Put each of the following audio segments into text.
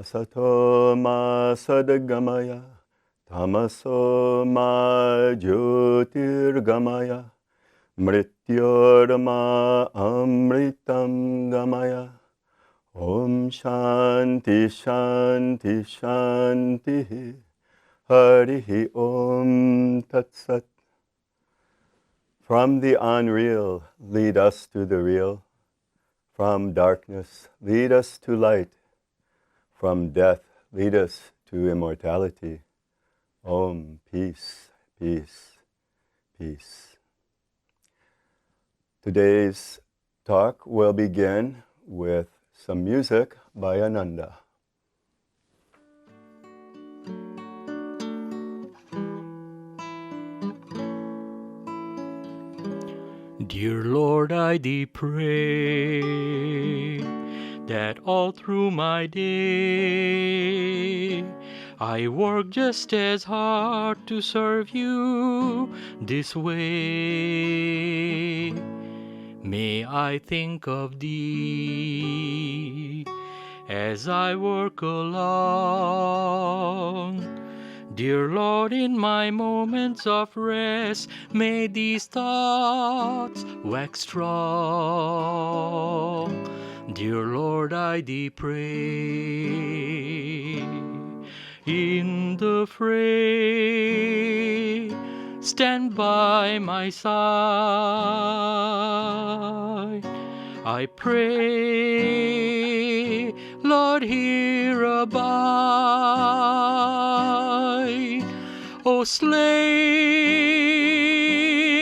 Asato ma sadagamaya, tamaso ma jyotirgamaya, mrityorma amritam gamaya. Om Shanti Shanti Shanti Harihi Om Tat Sat. From the unreal, lead us to the real. From darkness, lead us to light. From death, lead us to immortality. Om, peace, peace, peace. Today's talk will begin with some music by Ananda. Dear Lord, I thee pray that all through my day I work just as hard to serve you this way. May I think of thee as I work along. Dear Lord, in my moments of rest, may these thoughts wax strong. Dear Lord, I thee pray. In the fray, stand by my side. I pray, Lord, here abide. Oh, slay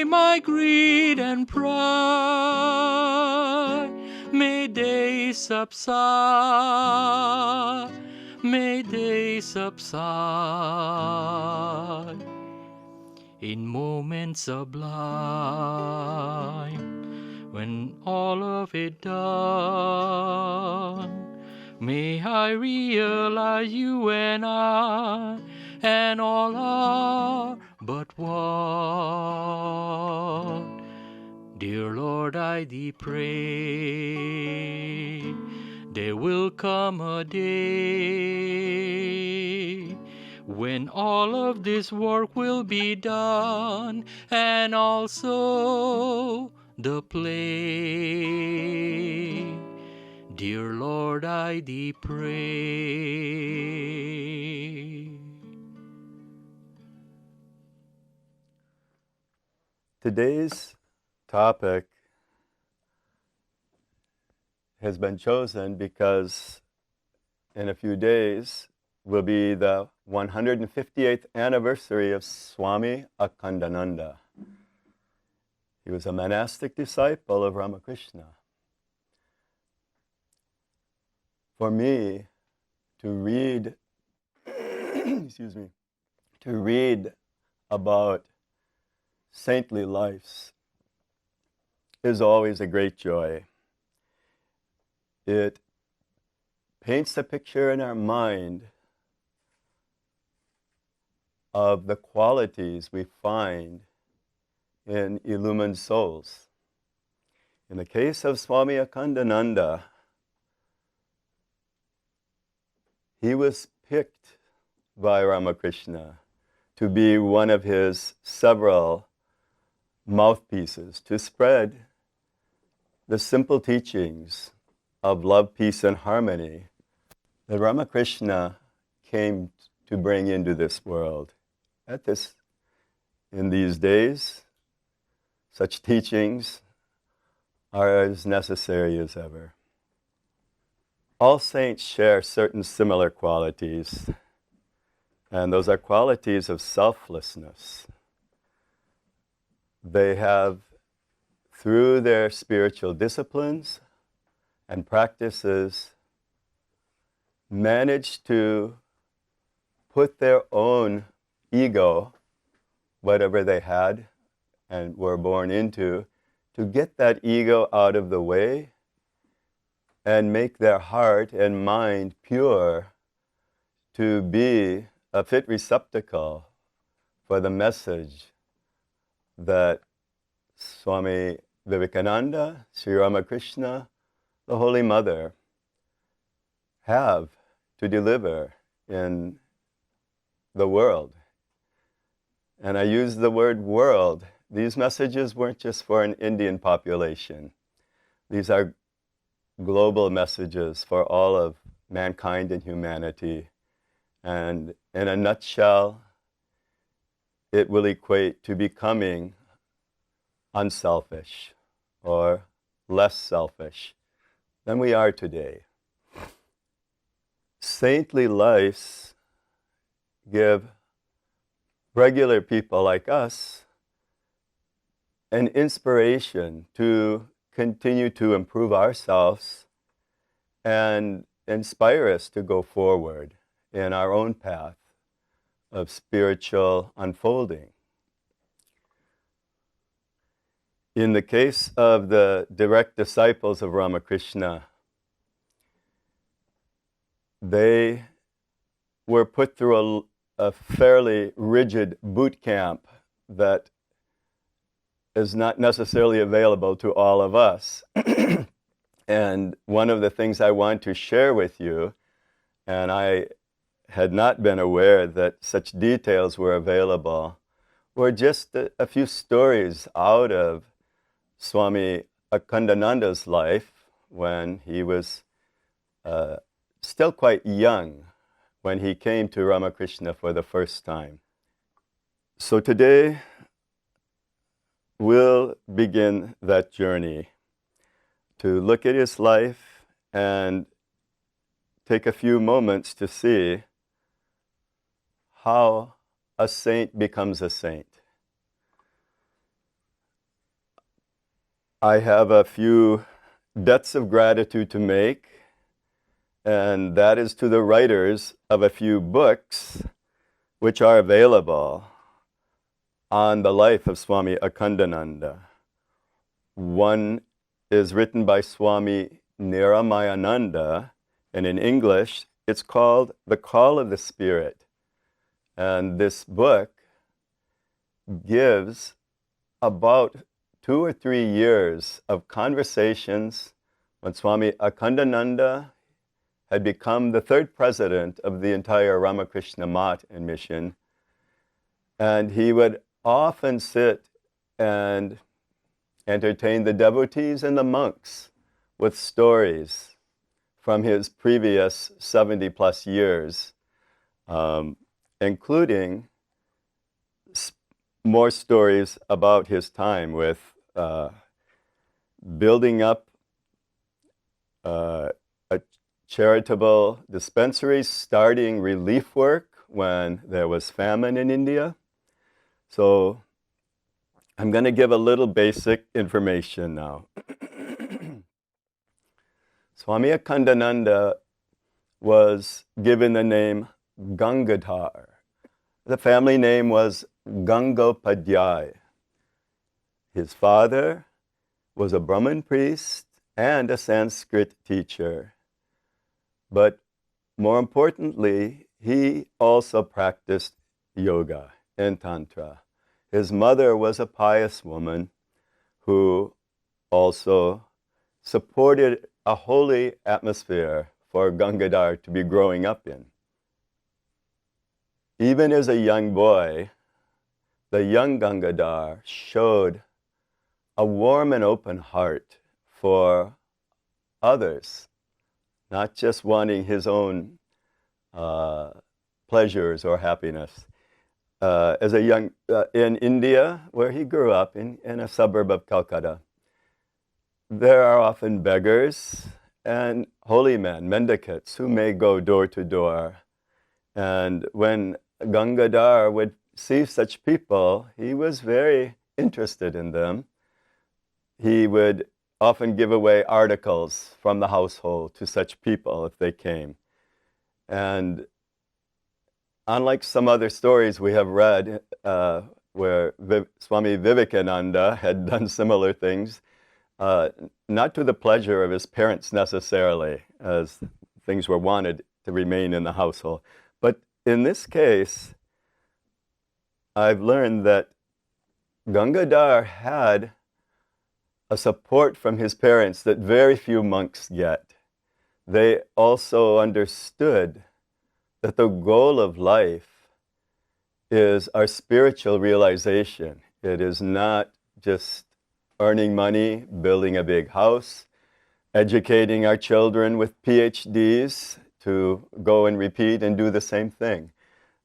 my greed and pride. May they subside. May they subside. In moments sublime, when all of it done, may I realize you and I and all are but one. Dear Lord, I thee pray, there will come a day when all of this work will be done, and also the play. Dear Lord, I thee pray. Today's topic has been chosen because in a few days will be the 158th anniversary of Swami Akhandananda. He was a monastic disciple of Ramakrishna. For me, to read, excuse me, to read about saintly lives is always a great joy. It paints a picture in our mind of the qualities we find in illumined souls. In the case of Swami Akhandananda, he was picked by Ramakrishna to be one of his several mouthpieces to spread the simple teachings of love, peace, and harmony that Ramakrishna came to bring into this world. In these days, such teachings are as necessary as ever. All saints share certain similar qualities, and those are qualities of selflessness. They have, through their spiritual disciplines and practices, managed to put their own ego, whatever they had and were born into, to get that ego out of the way and make their heart and mind pure to be a fit receptacle for the message that Swami Vivekananda, Sri Ramakrishna, the Holy Mother have to deliver in the world. And I use the word world. These messages weren't just for an Indian population. These are global messages for all of mankind and humanity. And in a nutshell, it will equate to becoming unselfish or less selfish than we are today. Saintly lives give regular people like us an inspiration to continue to improve ourselves and inspire us to go forward in our own path of spiritual unfolding. In the case of the direct disciples of Ramakrishna, they were put through a fairly rigid boot camp that is not necessarily available to all of us. And one of the things I want to share with you, and I had not been aware that such details were available, were just a few stories out of Swami Akhandananda's life when he was still quite young when he came to Ramakrishna for the first time. So today, we'll begin that journey to look at his life and take a few moments to see how a saint becomes a saint. I have a few debts of gratitude to make, and that is to the writers of a few books which are available on the life of Swami Akhandananda. One is written by Swami Niramayananda, and in English it's called The Call of the Spirit. And this book gives about 2 or 3 years of conversations when Swami Akhandananda had become the 3rd president of the entire Ramakrishna Math and mission. And he would often sit and entertain the devotees and the monks with stories from his previous 70 plus years, including more stories about his time with building up a charitable dispensary, starting relief work when there was famine in India. So I'm going to give a little basic information now. Swami Akhandananda was given the name Gangadhar. The family name was Gangopadhyay. His father was a Brahmin priest and a Sanskrit teacher. But more importantly, he also practiced yoga and tantra. His mother was a pious woman who also supported a holy atmosphere for Gangadhar to be growing up in. Even as a young boy, the young Gangadhar showed a warm and open heart for others, not just wanting his own pleasures or happiness. As a young, in India, where he grew up in a suburb of Calcutta, there are often beggars and holy men, mendicants, who may go door to door. And when Gangadhar would see such people, he was very interested in them. He would often give away articles from the household to such people if they came. And unlike some other stories we have read where Swami Vivekananda had done similar things, not to the pleasure of his parents necessarily, as things were wanted to remain in the household. But in this case, I've learned that Gangadhar had a support from his parents that very few monks get. They also understood that the goal of life is our spiritual realization. It is not just earning money, building a big house, educating our children with PhDs to go and repeat and do the same thing.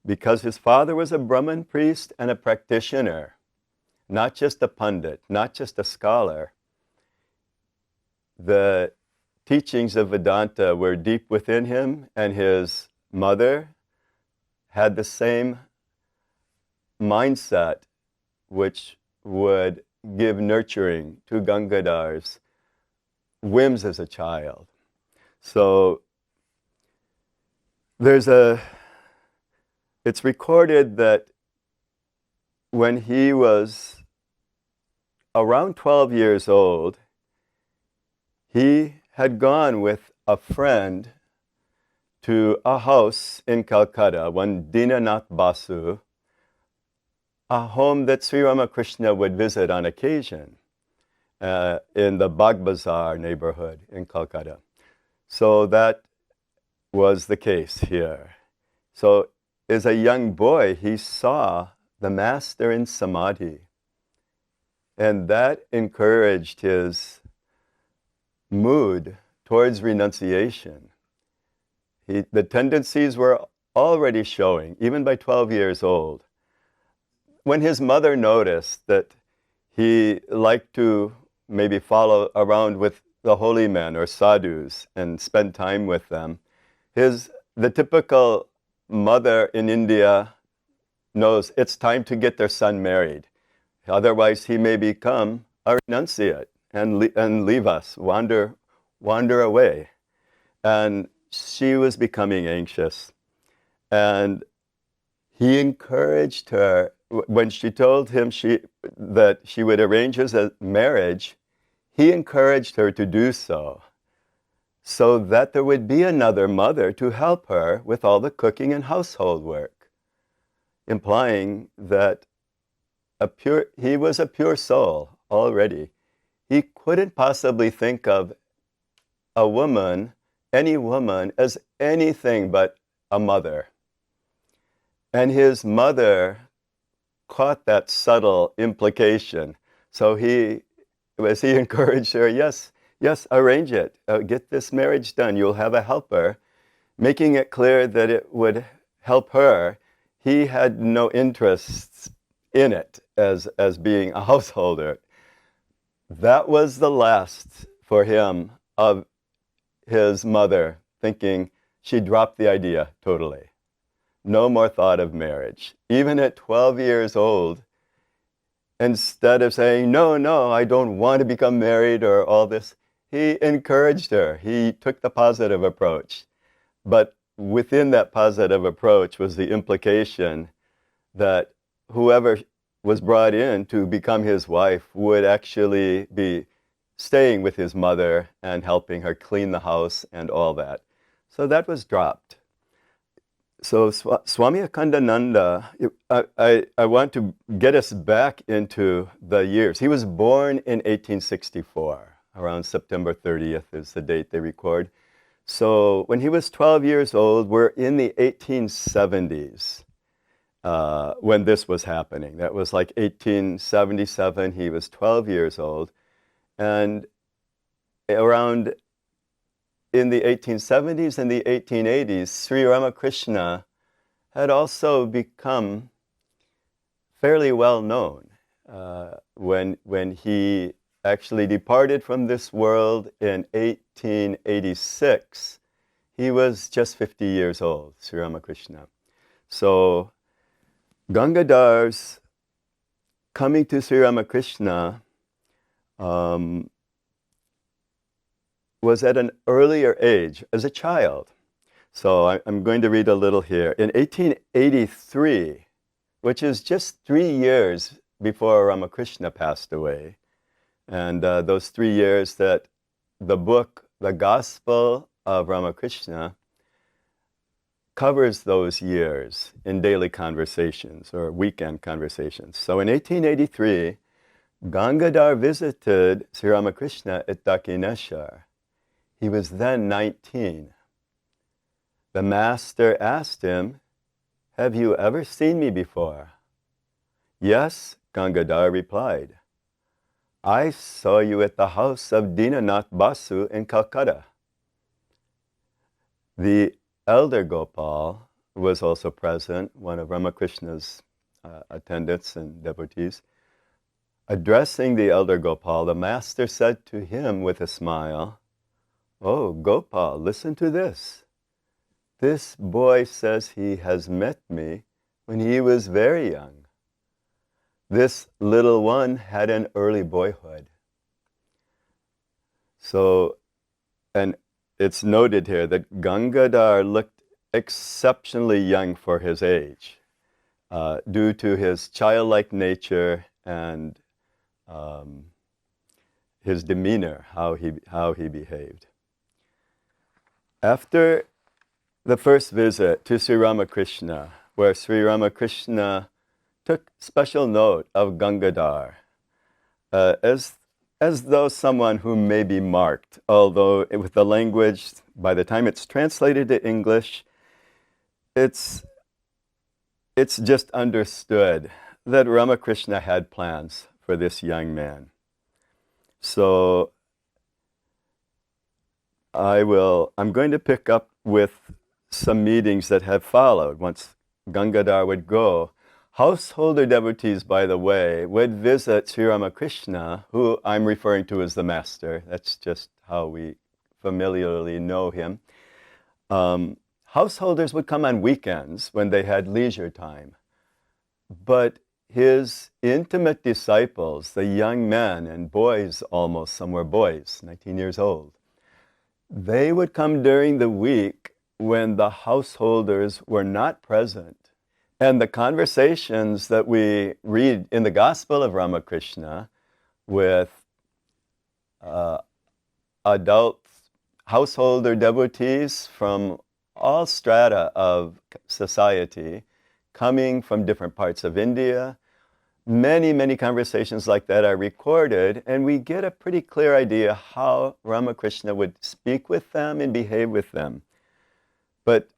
Because his father was a Brahmin priest and a practitioner, not just a pundit, not just a scholar. The teachings of Vedanta were deep within him, and his mother had the same mindset, which would give nurturing to Gangadhar's whims as a child. So it's recorded that when he was around 12 years old, he had gone with a friend to a house in Calcutta, one Dinanath Basu, a home that Sri Ramakrishna would visit on occasion in the Bagh Bazar neighborhood in Calcutta. So that was the case here. So as a young boy, he saw the master in samadhi, and that encouraged his mood towards renunciation. The tendencies were already showing, even by 12 years old. When his mother noticed that he liked to maybe follow around with the holy men or sadhus and spend time with them, the typical mother in India knows it's time to get their son married. Otherwise, he may become a renunciate and leave us, wander away. And she was becoming anxious. And he encouraged her. When she told him that she would arrange his marriage, he encouraged her to do so that there would be another mother to help her with all the cooking and household work, implying that he was a pure soul already. He couldn't possibly think of any woman, as anything but a mother. And his mother caught that subtle implication. So he encouraged her, yes, arrange it. Get this marriage done. You'll have a helper. Making it clear that it would help her. He had no interest in it as being a householder. That was the last for him of his mother thinking she dropped the idea totally. No more thought of marriage. Even at 12 years old, instead of saying, no, I don't want to become married or all this, he encouraged her. He took the positive approach. But within that positive approach was the implication that whoever was brought in to become his wife would actually be staying with his mother and helping her clean the house and all that. So that was dropped. So Swami Akhandananda, I want to get us back into the years. He was born in 1864. Around September 30th is the date they record. So when he was 12 years old, we're in the 1870s when this was happening. That was like 1877. He was 12 years old. And around in the 1870s and the 1880s, Sri Ramakrishna had also become fairly well known. When he actually departed from this world in 1886, he was just 50 years old, Sri Ramakrishna. So Gangadhar's coming to Sri Ramakrishna was at an earlier age, as a child. So I'm going to read a little here. In 1883, which is just 3 years before Ramakrishna passed away, and those 3 years that the book, The Gospel of Ramakrishna, covers those years in daily conversations or weekend conversations. So in 1883, Gangadhar visited Sri Ramakrishna at Dakshineshwar. He was then 19. the master asked him, "Have you ever seen me before?" "Yes," Gangadhar replied. "I saw you at the house of Dinanath Basu in Calcutta." The elder Gopal was also present, one of Ramakrishna's attendants and devotees. Addressing the elder Gopal, the master said to him with a smile, "Oh, Gopal, listen to this. This boy says he has met me when he was very young. This little one had an early boyhood." So, and it's noted here that Gangadhar looked exceptionally young for his age, due to his childlike nature and his demeanor, how he behaved. After the first visit to Sri Ramakrishna, where Sri Ramakrishna took special note of Gangadhar, as though someone who may be marked, although with the language, by the time it's translated to English, it's just understood that Ramakrishna had plans for this young man. So I'm going to pick up with some meetings that have followed. Once Gangadhar would go, householder devotees, by the way, would visit Sri Ramakrishna, who I'm referring to as the master. That's just how we familiarly know him. Householders would come on weekends when they had leisure time. But his intimate disciples, the young men and boys almost, some were boys, 19 years old, they would come during the week when the householders were not present. And the conversations that we read in the Gospel of Ramakrishna with adult householder devotees from all strata of society, coming from different parts of India, many, many conversations like that are recorded, and we get a pretty clear idea how Ramakrishna would speak with them and behave with them. But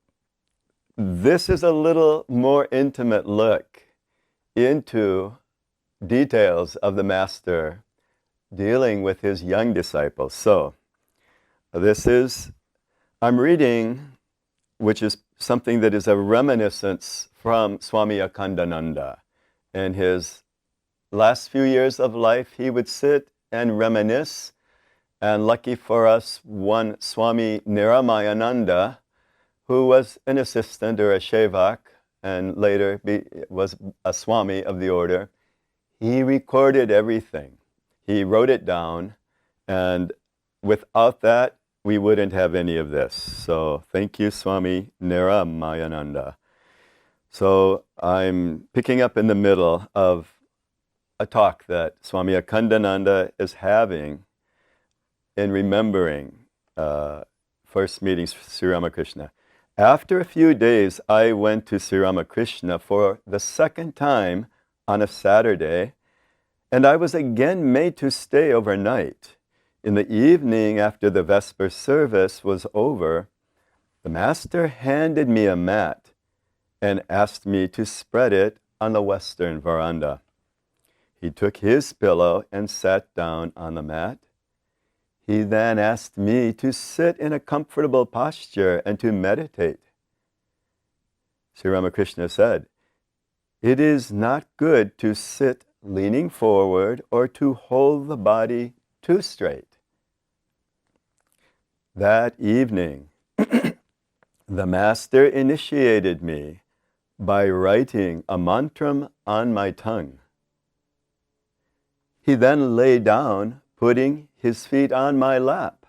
this is a little more intimate look into details of the master dealing with his young disciples. So, I'm reading, which is something that is a reminiscence from Swami Akhandananda. In his last few years of life, he would sit and reminisce. And lucky for us, one Swami Niramayananda, who was an assistant or a shevak, and later was a Swami of the order, he recorded everything. He wrote it down, and without that, we wouldn't have any of this. So thank you, Swami Niramayananda. So I'm picking up in the middle of a talk that Swami Akhandananda is having in remembering first meetings with Sri Ramakrishna. After a few days, I went to Sri Ramakrishna for the second time on a Saturday, and I was again made to stay overnight. In the evening, after the Vesper service was over, the master handed me a mat and asked me to spread it on the western veranda. He took his pillow and sat down on the mat. He then asked me to sit in a comfortable posture and to meditate. Sri Ramakrishna said, "It is not good to sit leaning forward or to hold the body too straight." That evening, the master initiated me by writing a mantram on my tongue. He then lay down, putting his feet on my lap,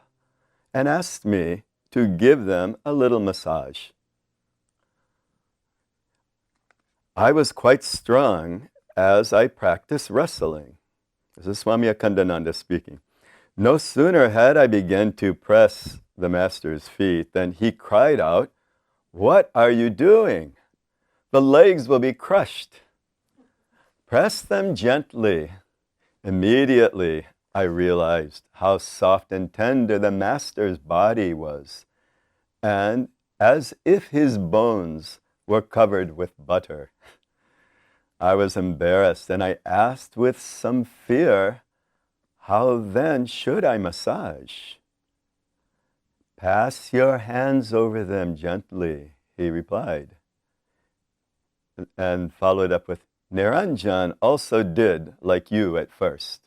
and asked me to give them a little massage. I was quite strong as I practiced wrestling. This is Swami Akhandananda speaking. No sooner had I begun to press the master's feet than he cried out, "What are you doing? The legs will be crushed. Press them gently." Immediately, I realized how soft and tender the master's body was, and as if his bones were covered with butter. I was embarrassed, and I asked with some fear, how then should I massage? Pass your hands over them gently, he replied, and followed up with, Niranjan also did like you at first.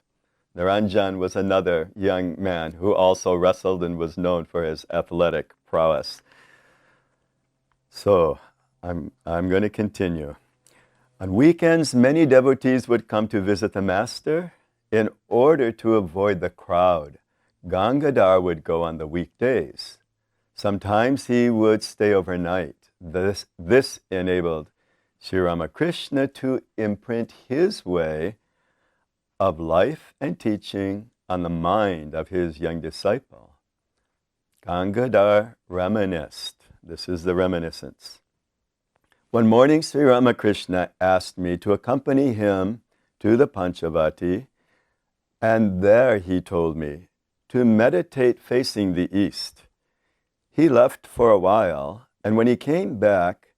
Niranjan was another young man who also wrestled and was known for his athletic prowess. So, I'm going to continue. On weekends, many devotees would come to visit the Master. In order to avoid the crowd, Gangadhar would go on the weekdays. Sometimes he would stay overnight. This enabled Sri Ramakrishna to imprint his way of life and teaching on the mind of his young disciple. Gangadhar reminisced. This is the reminiscence. One morning, Sri Ramakrishna asked me to accompany him to the Panchavati, and there, he told me, to meditate facing the east. He left for a while, and when he came back,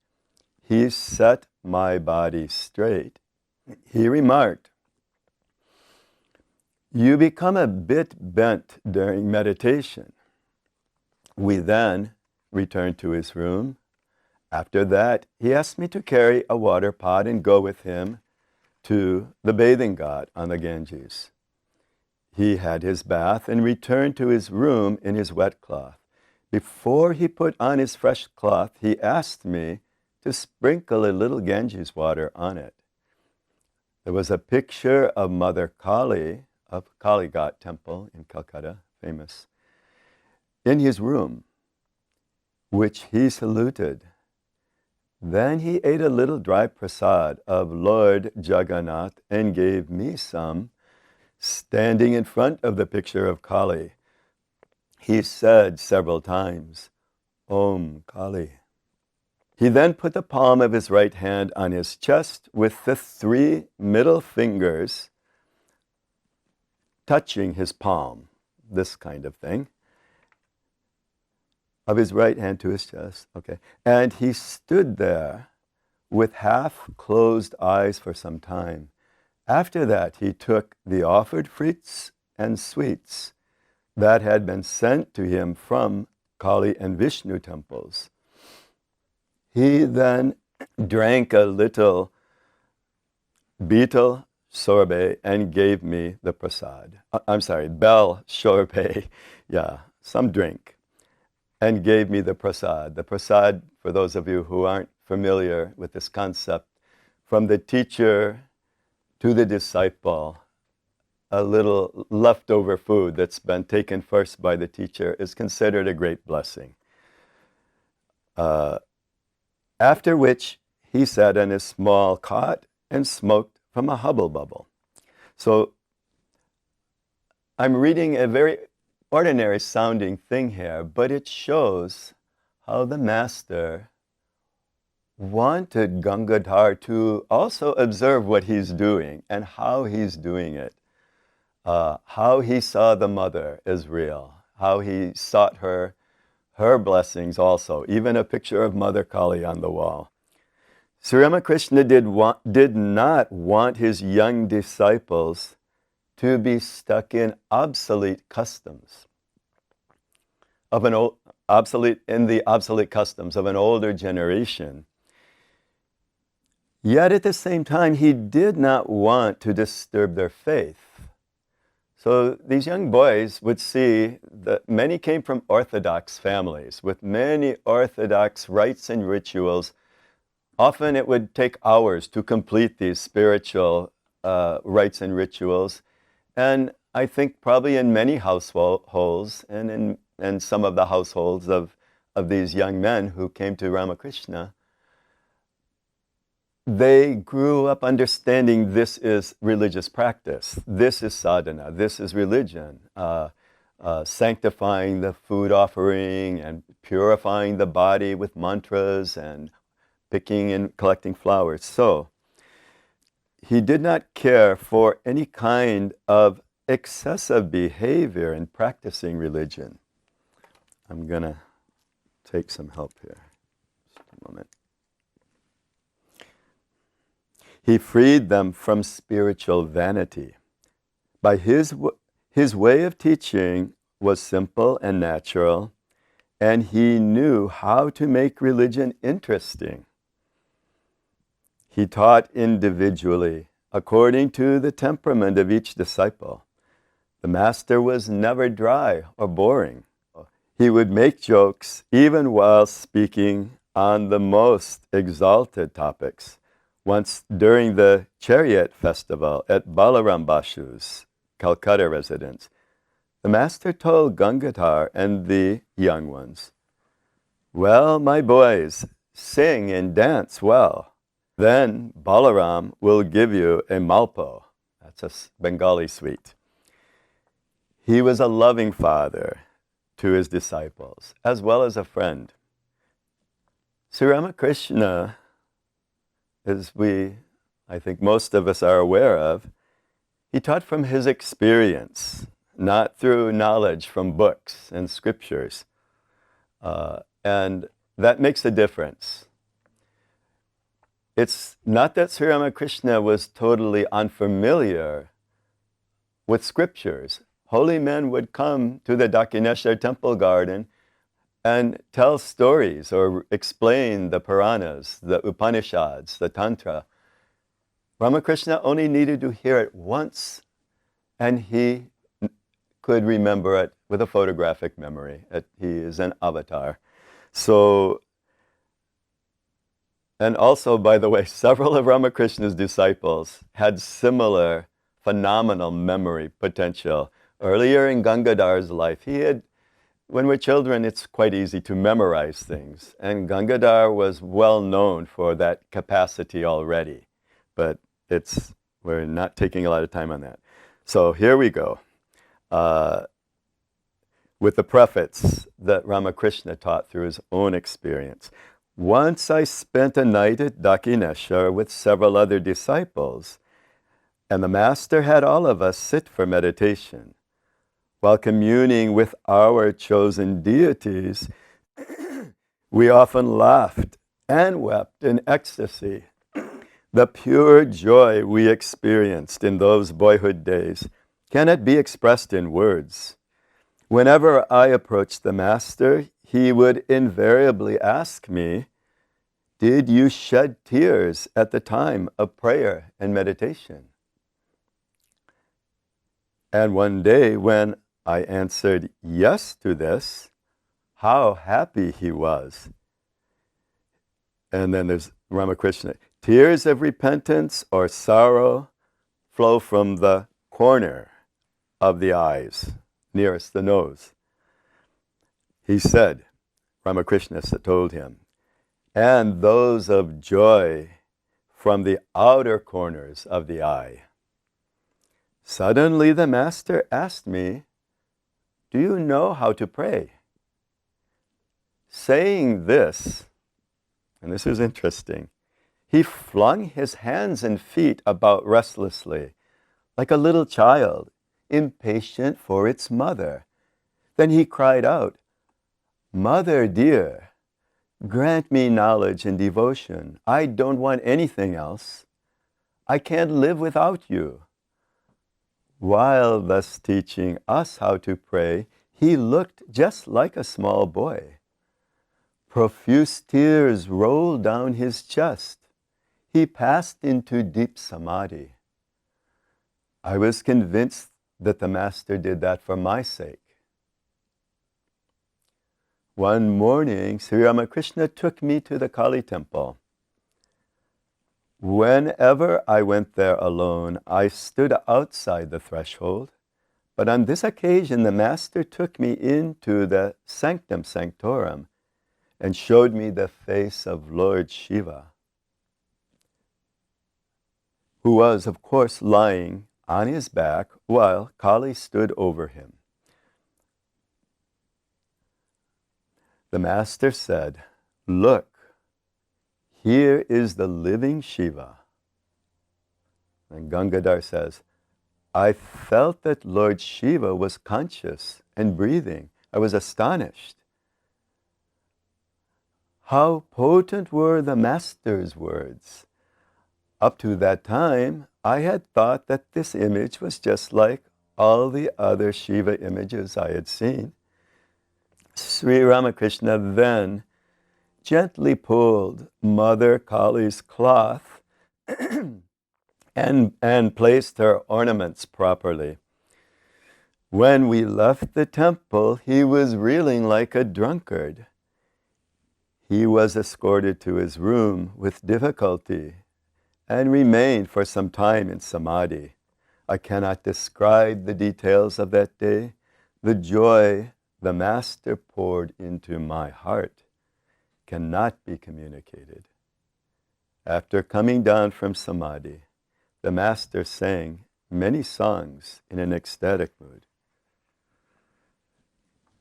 he set my body straight. He remarked, you become a bit bent during meditation. We then returned to his room. After that, he asked me to carry a water pot and go with him to the bathing ghat on the Ganges. He had his bath and returned to his room in his wet cloth. Before he put on his fresh cloth, he asked me to sprinkle a little Ganges water on it. There was a picture of Mother Kali, of Kali Ghat temple in Calcutta, famous, in his room, which he saluted. Then he ate a little dry prasad of Lord Jagannath and gave me some. Standing in front of the picture of Kali, he said several times, Om Kali. He then put the palm of his right hand on his chest with the 3 middle fingers touching his palm, this kind of thing, of his right hand to his chest. Okay. And he stood there with half-closed eyes for some time. After that, he took the offered fruits and sweets that had been sent to him from Kali and Vishnu temples. He then drank a little betel sorbet and gave me the prasad. Bell sorbet, some drink, and gave me the prasad. The prasad, for those of you who aren't familiar with this concept, from the teacher to the disciple, a little leftover food that's been taken first by the teacher is considered a great blessing. After which he sat in his small cot and smoked from a hubble bubble. So I'm reading a very ordinary sounding thing here, but it shows how the Master wanted Gangadhar to also observe what he's doing and how he's doing it. How he saw the mother is real. How he sought her blessings also. Even a picture of Mother Kali on the wall. Sri Ramakrishna did not want his young disciples to be stuck in obsolete customs of the obsolete customs of an older generation. Yet at the same time, he did not want to disturb their faith. So these young boys would see that many came from Orthodox families with many Orthodox rites and rituals. Often it would take hours to complete these spiritual rites and rituals. And I think probably in many households and in some of the households of these young men who came to Ramakrishna, they grew up understanding this is religious practice, this is sadhana, this is religion, sanctifying the food offering and purifying the body with mantras and picking and collecting flowers. So he did not care for any kind of excessive behavior in practicing religion. I'm going to take some help here. moment. He freed them from spiritual vanity. By his way of teaching was simple and natural, and he knew how to make religion interesting. He taught individually, according to the temperament of each disciple. The master was never dry or boring. He would make jokes even while speaking on the most exalted topics. Once during the chariot festival at Balaram Bashu's Calcutta residence, the master told Gangadhar and the young ones, "Well, my boys, sing and dance well. Then Balaram will give you a malpo." That's a Bengali sweet. He was a loving father to his disciples, as well as a friend. Sri Ramakrishna, as I think most of us are aware of, he taught from his experience, not through knowledge from books and scriptures. And that makes a difference. It's not that Sri Ramakrishna was totally unfamiliar with scriptures. Holy men would come to the Dakshineshwar temple garden and tell stories or explain the Puranas, the Upanishads, the Tantra. Ramakrishna only needed to hear it once, and he could remember it with a photographic memory. He is an avatar. So, and also, by the way, several of Ramakrishna's disciples had similar phenomenal memory potential. Earlier in Gangadhar's life, when we're children, it's quite easy to memorize things. And Gangadhar was well known for that capacity already. But we're not taking a lot of time on that. So here we go. With the preface that Ramakrishna taught through his own experience. Once I spent a night at Dakshineshwar with several other disciples, and the master had all of us sit for meditation. While communing with our chosen deities, we often laughed and wept in ecstasy. The pure joy we experienced in those boyhood days cannot be expressed in words. Whenever I approached the master, he would invariably ask me, "Did you shed tears at the time of prayer and meditation?" And one day when I answered yes to this, how happy he was. And then there's Ramakrishna. Tears of repentance or sorrow flow from the corner of the eyes, nearest the nose. He said, Ramakrishna told him, and those of joy from the outer corners of the eye. Suddenly the master asked me, "Do you know how to pray?" Saying this, and this is interesting, he flung his hands and feet about restlessly, like a little child, impatient for its mother. Then he cried out, "Mother dear, grant me knowledge and devotion. I don't want anything else. I can't live without you." While thus teaching us how to pray, he looked just like a small boy. Profuse tears rolled down his chest. He passed into deep samadhi. I was convinced that the master did that for my sake. One morning, Sri Ramakrishna took me to the Kali temple. Whenever I went there alone, I stood outside the threshold, but on this occasion the master took me into the sanctum sanctorum and showed me the face of Lord Shiva, who was, of course, lying on his back while Kali stood over him. The master said, "Look, here is the living Shiva." And Gangadhar says, "I felt that Lord Shiva was conscious and breathing. I was astonished. how potent were the Master's words. Up to that time, I had thought that this image was just like all the other Shiva images I had seen. Sri Ramakrishna then gently pulled Mother Kali's cloth and placed her ornaments properly. When we left the temple, he was reeling like a drunkard. He was escorted to his room with difficulty and remained for some time in samadhi. I cannot describe the details of that day. The joy the Master poured into my heart cannot be communicated. After coming down from samadhi, the Master sang many songs in an ecstatic mood.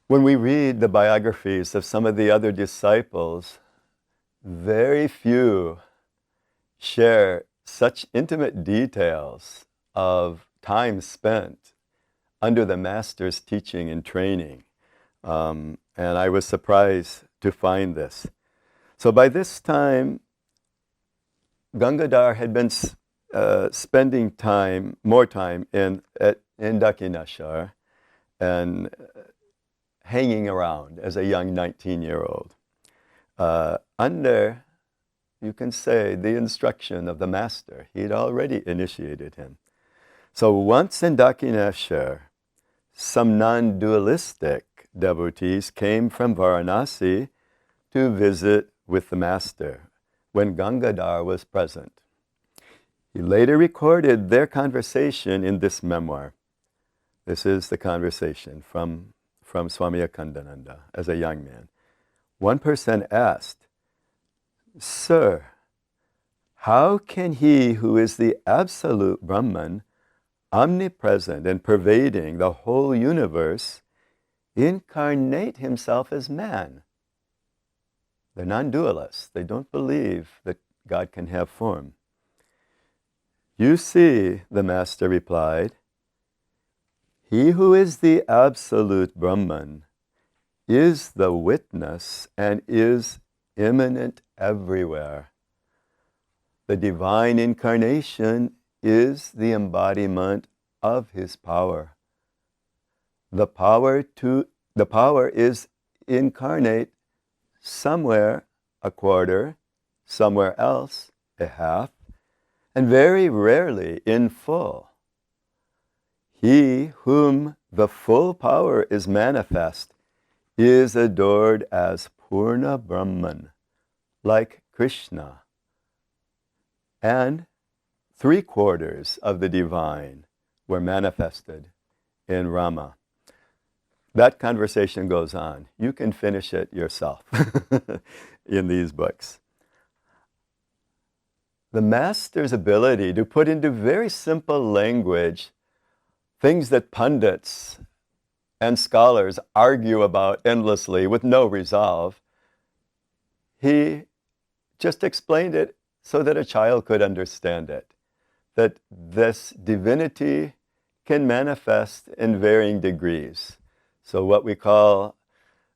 When we read the biographies of some of the other disciples, very few share such intimate details of time spent under the Master's teaching and training. And I was surprised to find this. So by this time, Gangadhar had been spending more time in Dakshineshwar and hanging around as a young 19-year-old. Under, you can say, the instruction of the Master. He had already initiated him. So once in Dakshineshwar, some non-dualistic devotees came from Varanasi to visit with the Master when Gangadhar was present. He later recorded their conversation in this memoir. This is the conversation from Swami Akhandananda as a young man. One person asked, "Sir, how can he who is the absolute Brahman, omnipresent and pervading the whole universe, incarnate himself as man?" They're non-dualists. They don't believe that God can have form. "You see," the Master replied, "he who is the absolute Brahman is the witness and is immanent everywhere. The divine incarnation is the embodiment of his power. The power is incarnate somewhere a quarter, somewhere else a half, and very rarely in full. He whom the full power is manifest is adored as Purna Brahman, like Krishna, and 3/4 of the divine were manifested in Rama." That conversation goes on. You can finish it yourself in these books. The Master's ability to put into very simple language things that pundits and scholars argue about endlessly with no resolve, he just explained it so that a child could understand it. That this divinity can manifest in varying degrees. So what we call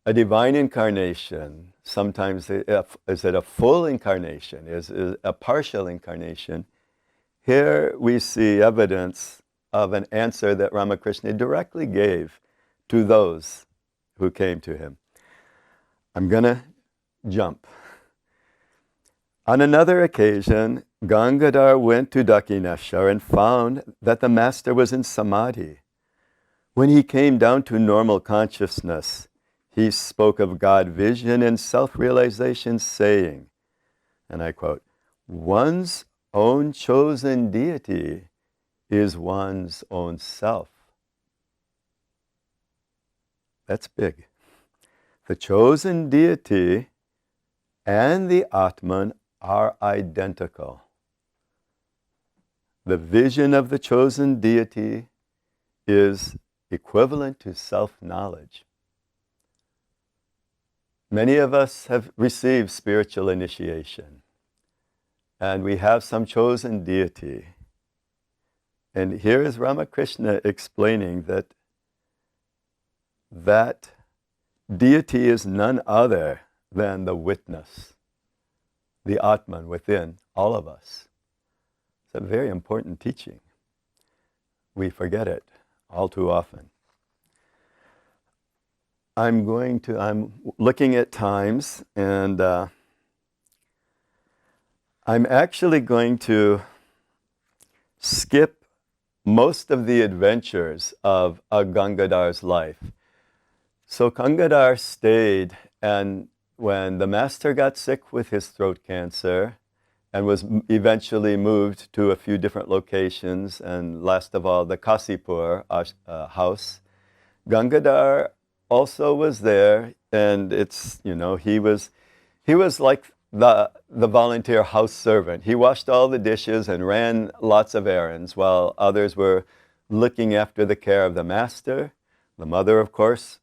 a divine incarnation, sometimes is it a full incarnation, is a partial incarnation. Here we see evidence of an answer that Ramakrishna directly gave to those who came to him. I'm going to jump. On another occasion, Gangadhar went to Dakshineshwar and found that the Master was in samadhi. When he came down to normal consciousness, he spoke of God vision and self-realization, saying, and I quote, "One's own chosen deity is one's own self." That's big. The chosen deity and the Atman are identical. The vision of the chosen deity is equivalent to self-knowledge. Many of us have received spiritual initiation, and we have some chosen deity. And here is Ramakrishna explaining that deity is none other than the witness, the Atman within all of us. It's a very important teaching. We forget it all too often. I'm looking at times, and I'm actually going to skip most of the adventures of a Gangadhar's life. So Gangadhar stayed, and when the master got sick with his throat cancer and was eventually moved to a few different locations, and last of all the Kasipur house, Gangadhar also was there, and it's, he was like the volunteer house servant. He washed all the dishes and ran lots of errands while others were looking after the care of the master. The mother, of course,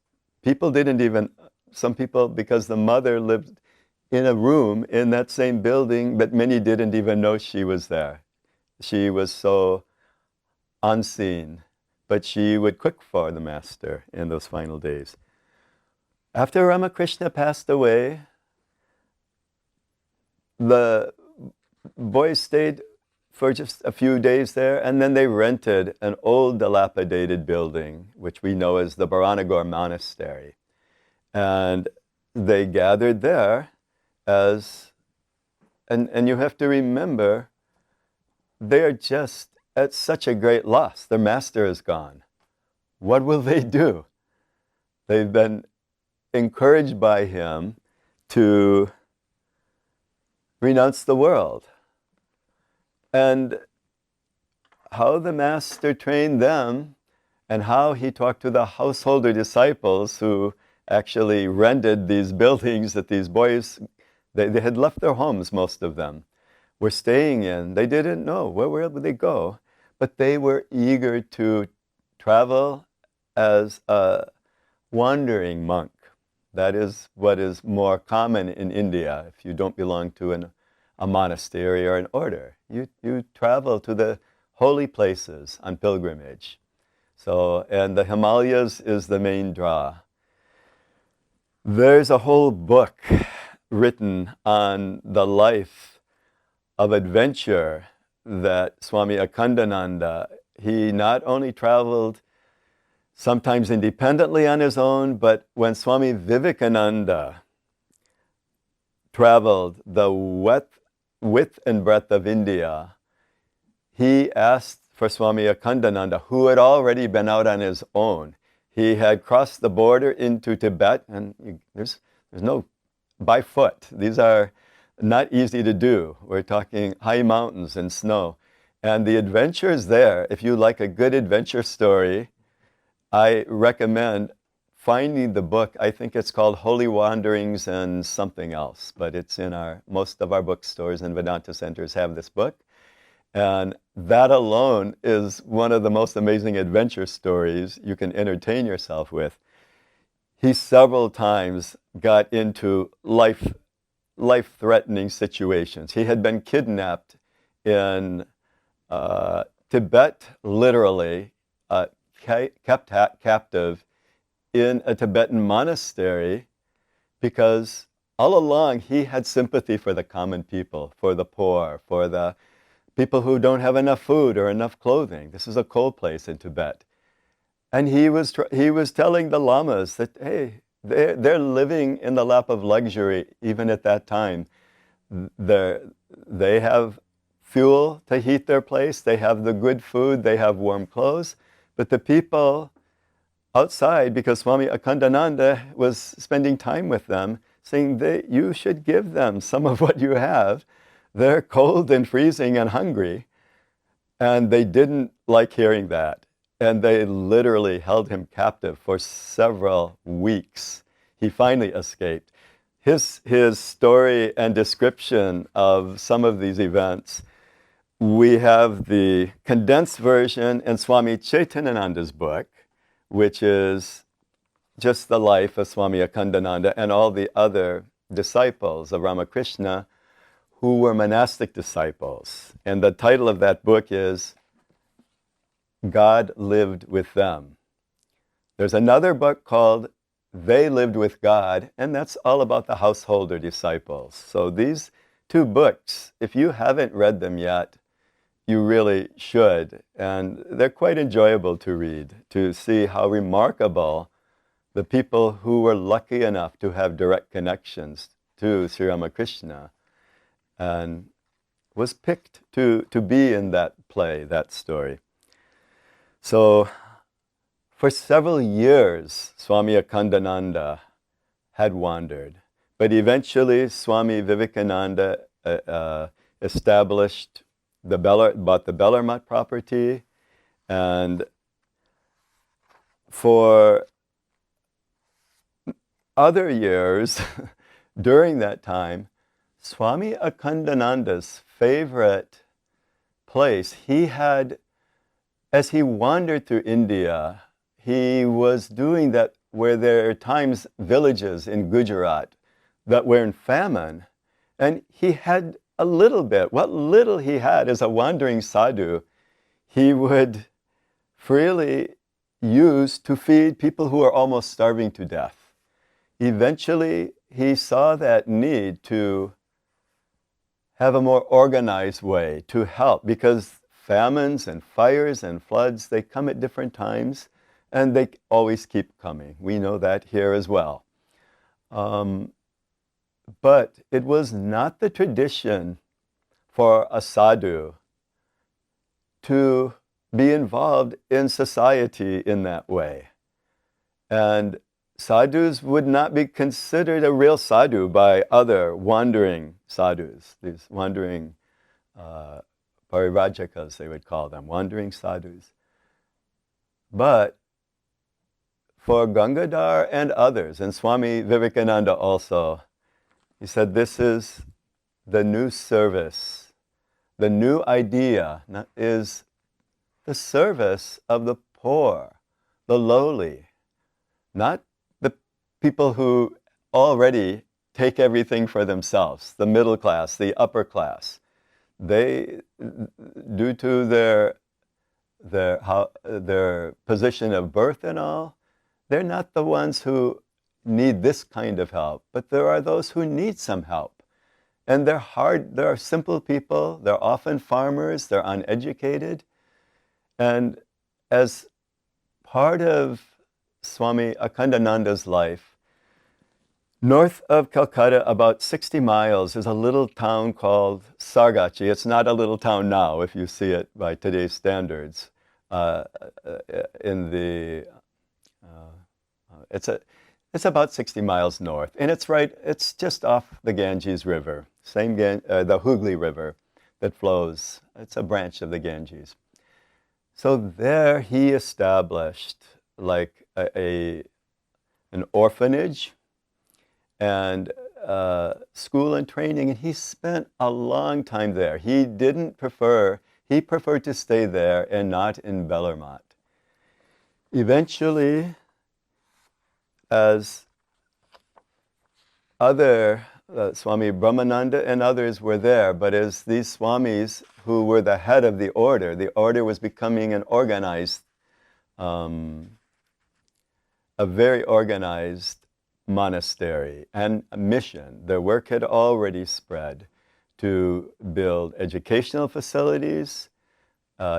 some people, because the mother lived in a room in that same building, but many didn't even know she was there. She was so unseen, but she would cook for the master in those final days. After Ramakrishna passed away, the boys stayed for just a few days there, and then they rented an old dilapidated building, which we know as the Baronagor Monastery. And they gathered there and you have to remember, they are just at such a great loss. Their master is gone. What will they do? They've been encouraged by him to renounce the world. And how the master trained them, and how he talked to the householder disciples who actually rented these buildings that these boys, they had left their homes, most of them, were staying in. They didn't know where would they go, but they were eager to travel as a wandering monk. That is what is more common in India. If you don't belong to a monastery or an order, you travel to the holy places on pilgrimage. So, and the Himalayas is the main draw. There's a whole book written on the life of adventure that Swami Akhandananda, he not only traveled sometimes independently on his own, but when Swami Vivekananda traveled the width and breadth of India, he asked for Swami Akhandananda, who had already been out on his own. He had crossed the border into Tibet, and there's no, by foot. These are not easy to do. We're talking high mountains and snow. And the adventures there, if you like a good adventure story, I recommend finding the book. I think it's called Holy Wanderings and something else, but it's in most of our bookstores and Vedanta centers have this book. And that alone is one of the most amazing adventure stories you can entertain yourself with. He several times got into life-threatening situations. He had been kidnapped in Tibet, literally, kept captive in a Tibetan monastery, because all along he had sympathy for the common people, for the poor, for the people who don't have enough food or enough clothing. This is a cold place in Tibet. And he was telling the lamas that, hey, they're living in the lap of luxury even at that time. They have fuel to heat their place, they have the good food, they have warm clothes, but the people outside, because Swami Akhandananda was spending time with them, saying you should give them some of what you have. They're cold and freezing and hungry. And they didn't like hearing that. And they literally held him captive for several weeks. He finally escaped. His story and description of some of these events, we have the condensed version in Swami Chaitanyananda's book, which is just the life of Swami Akhandananda and all the other disciples of Ramakrishna who were monastic disciples. And the title of that book is God Lived with Them. There's another book called they lived with God, and that's all about the householder disciples. So these two books, if you haven't read them yet, you really should. And they're quite enjoyable to read, to see how remarkable the people who were lucky enough to have direct connections to Sri Ramakrishna and was picked to be in that play, that story. So for several years, Swami Akhandananda had wandered, but eventually Swami Vivekananda established bought the Bellarmine property, and for other years during that time, Swami Akhandananda's favorite place, he had, as he wandered through India, he was doing that where there are times villages in Gujarat that were in famine, and he had a little bit, what little he had as a wandering sadhu, he would freely use to feed people who are almost starving to death. Eventually, he saw that need to have a more organized way to help, because famines and fires and floods, they come at different times, and they always keep coming. We know that here as well. But it was not the tradition for a sadhu to be involved in society in that way. And sadhus would not be considered a real sadhu by other wandering sadhus, these wandering parivrajaka's, they would call them, wandering sadhus. But for Gangadhar and others, and Swami Vivekananda also, he said, this is the new service. The new idea is the service of the poor, the lowly, not the people who already take everything for themselves, the middle class, the upper class. They, due to their position of birth and all, they're not the ones who need this kind of help, but there are those who need some help. And they're hard, they're simple people, they're often farmers, they're uneducated. And as part of Swami Akhandananda's life, north of Calcutta, about 60 miles, is a little town called Sargachi. It's not a little town now, if you see it by today's standards. It's about 60 miles north, and it's just off the Ganges River, the Hooghly River that flows. It's a branch of the Ganges. So there he established like an orphanage and school and training, and he spent a long time there. He preferred to stay there and not in Bellarmine. Eventually, as other Swami Brahmatmananda and others were there, but as these swamis who were the head of the order was becoming an organized, a very organized monastery and mission. Their work had already spread to build educational facilities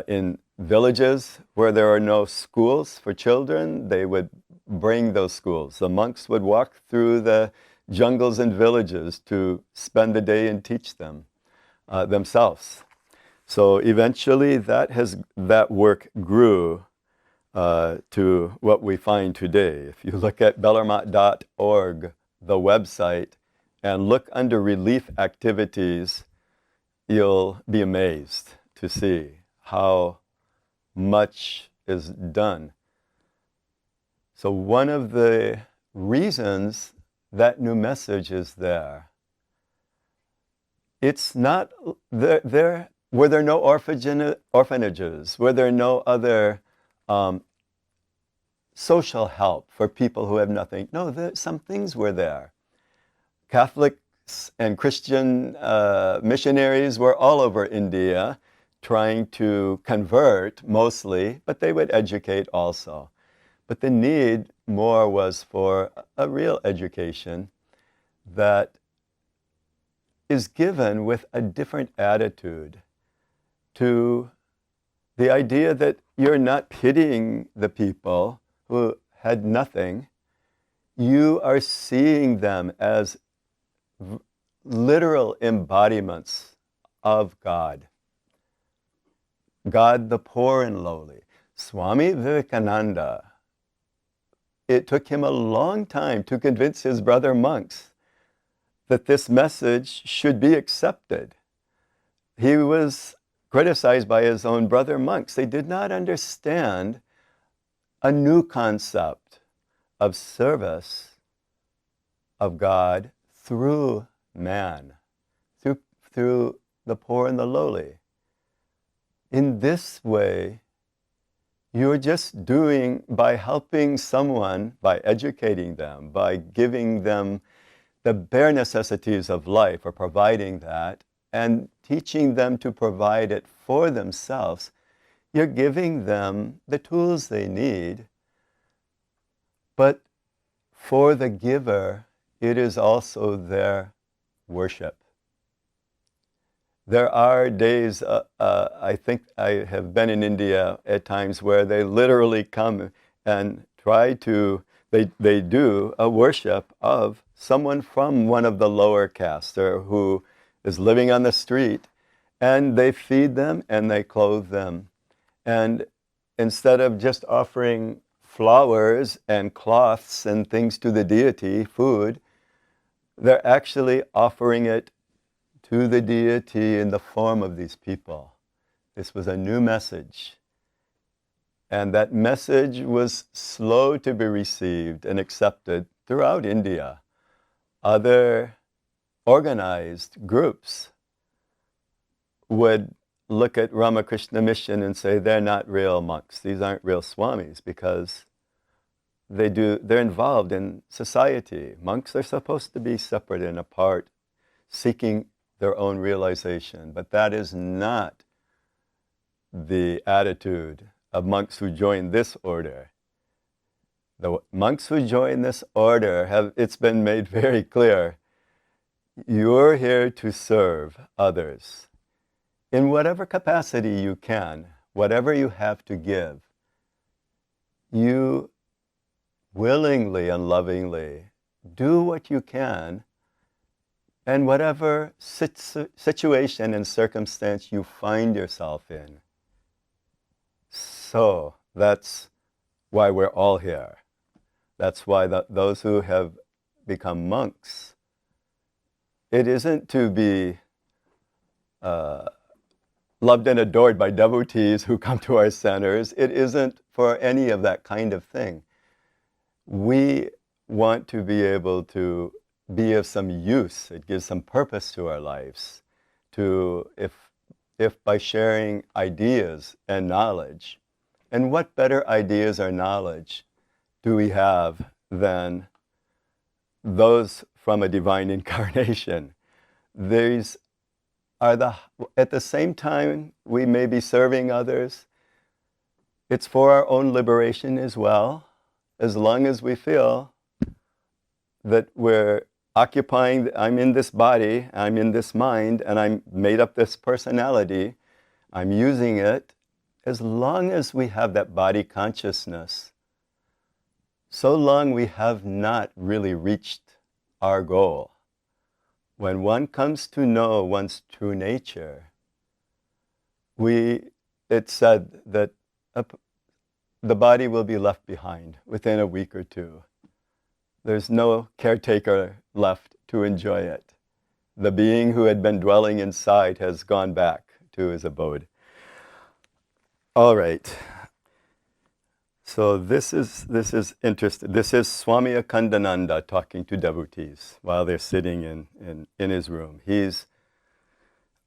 in villages where there are no schools for children. They would bring those schools. The monks would walk through the jungles and villages to spend the day and teach them themselves. So eventually that work grew to what we find today. If you look at bellarmine.org, the website, and look under relief activities, you'll be amazed to see how much is done. So one of the reasons that new message is there, it's not, were there no orphanages? Were there no other social help for people who have nothing? No, some things were there. Catholics and Christian missionaries were all over India trying to convert mostly, but they would educate also. But the need more was for a real education that is given with a different attitude to the idea that you're not pitying the people who had nothing. You are seeing them as literal embodiments of God. God the poor and lowly. Swami Vivekananda, it took him a long time to convince his brother monks that this message should be accepted. He was criticized by his own brother monks. They did not understand a new concept of service of God through man, through the poor and the lowly. In this way, you're just doing, by helping someone, by educating them, by giving them the bare necessities of life, or providing that, and teaching them to provide it for themselves, you're giving them the tools they need. But for the giver, it is also their worship. There are days, I think I have been in India at times, where they literally come and try to, they do a worship of someone from one of the lower castes, or who is living on the street, and they feed them and they clothe them. And instead of just offering flowers and cloths and things to the deity, food, they're actually offering it to the deity in the form of these people. This was a new message. And that message was slow to be received and accepted throughout India. Other organized groups would look at Ramakrishna Mission and say, they're not real monks. These aren't real swamis, because they're involved in society. Monks are supposed to be separate and apart, seeking their own realization. But that is not the attitude of monks who join this order. The monks who join this order it's been made very clear, you're here to serve others in whatever capacity you can, whatever you have to give. You willingly and lovingly do what you can, and whatever situation and circumstance you find yourself in. So that's why we're all here. That's why those who have become monks, it isn't to be loved and adored by devotees who come to our centers. It isn't for any of that kind of thing. We want to be able to be of some use. It gives some purpose to our lives. If by sharing ideas and knowledge, and what better ideas or knowledge do we have than those from a divine incarnation? These are at the same time we may be serving others, it's for our own liberation as well, as long as we feel that we're occupying, I'm in this body, I'm in this mind, and I'm made up this personality, I'm using it. As long as we have that body consciousness, so long we have not really reached our goal. When one comes to know one's true nature, it's said that the body will be left behind within a week or two. There's no caretaker left to enjoy it. The being who had been dwelling inside has gone back to his abode. All right. So this is interesting. This is Swami Akhandananda talking to devotees while they're sitting in his room. He's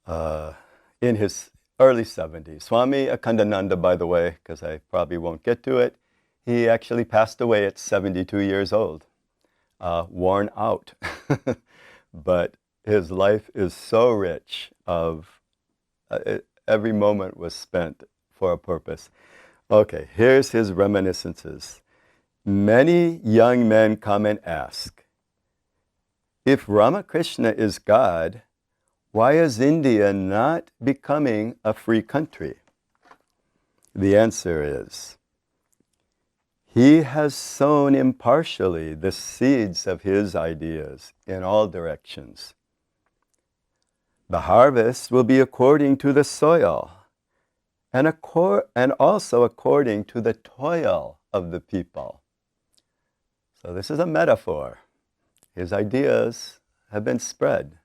in his early 70s. Swami Akhandananda, by the way, because I probably won't get to it, he actually passed away at 72 years old, worn out. But his life is so rich every moment was spent for a purpose. Okay, here's his reminiscences. Many young men come and ask, if Ramakrishna is God, why is India not becoming a free country? The answer is, he has sown impartially the seeds of his ideas in all directions. The harvest will be according to the soil and also according to the toil of the people. So this is a metaphor. His ideas have been spread.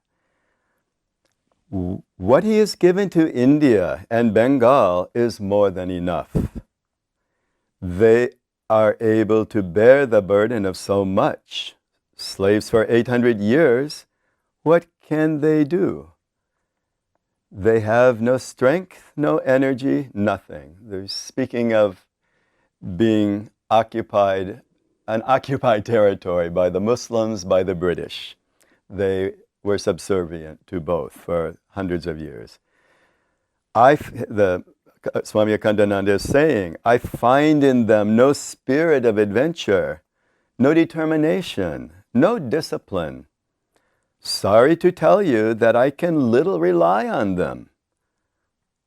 What he has given to India and Bengal is more than enough. They are able to bear the burden of so much. Slaves for 800 years, what can they do? They have no strength, no energy, nothing. They're speaking of being occupied, an occupied territory by the Muslims, by the British. They were subservient to both for hundreds of years. Swami Akhandananda is saying, I find in them no spirit of adventure, no determination, no discipline. Sorry to tell you that I can little rely on them.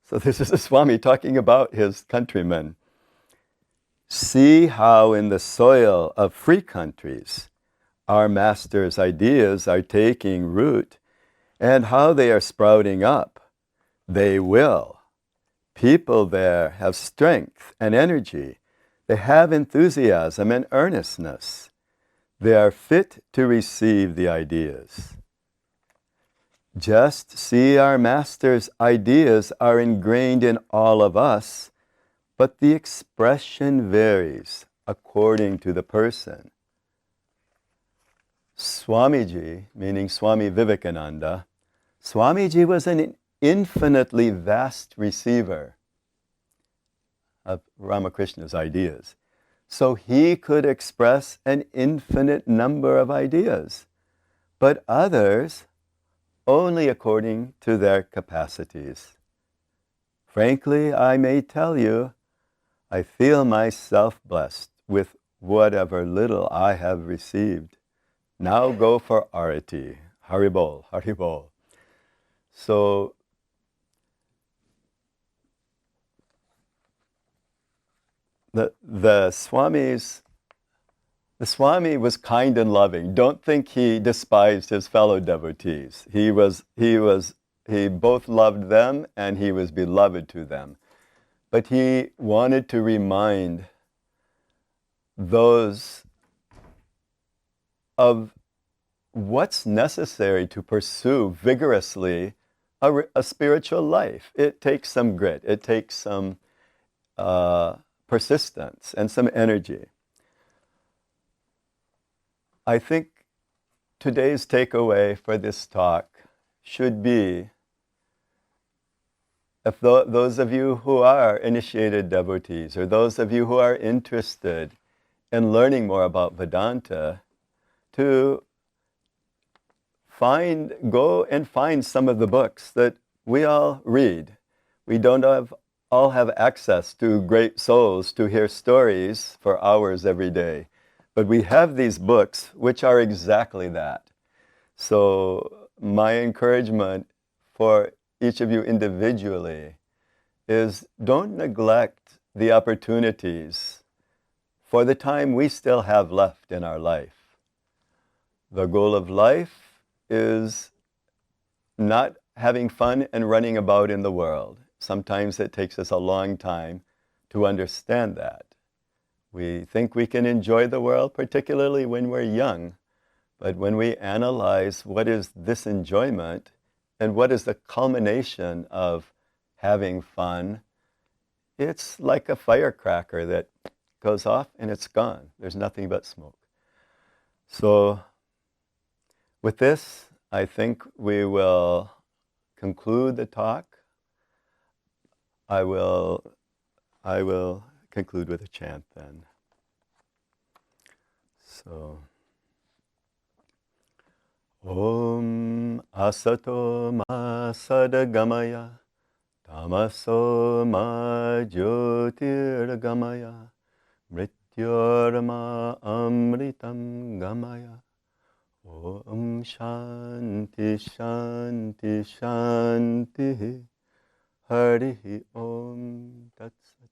So this is the Swami talking about his countrymen. See how in the soil of free countries our master's ideas are taking root and how they are sprouting up. They will. People there have strength and energy. They have enthusiasm and earnestness. They are fit to receive the ideas. Just see our master's ideas are ingrained in all of us, but the expression varies according to the person. Swamiji, meaning Swami Vivekananda, Swamiji was an infinitely vast receiver of Ramakrishna's ideas. So he could express an infinite number of ideas, but others only according to their capacities. Frankly, I may tell you, I feel myself blessed with whatever little I have received. Now go for arati. Haribol, Haribol. So, the Swami was kind and loving. Don't think he despised his fellow devotees. He both loved them and he was beloved to them. But he wanted to remind those of what's necessary to pursue vigorously a spiritual life. It takes some grit. It takes some persistence and some energy. I think today's takeaway for this talk should be, if those of you who are initiated devotees, or those of you who are interested in learning more about Vedanta, to go and find some of the books that we all read. We don't all have access to great souls to hear stories for hours every day. But we have these books which are exactly that. So my encouragement for each of you individually is don't neglect the opportunities for the time we still have left in our life. The goal of life is not having fun and running about in the world. Sometimes it takes us a long time to understand that. We think we can enjoy the world, particularly when we're young. But when we analyze what is this enjoyment and what is the culmination of having fun, it's like a firecracker that goes off and it's gone. There's nothing but smoke. So with this, I think we will conclude the talk. I will conclude with a chant then. So, Om Asato Ma Sadagamaya Tamaso Ma Jyotirgamaya Mrityorma amritam gamaya. Om Shanti Shanti Shanti. Harihi Om Tat Sat.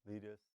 Lead us.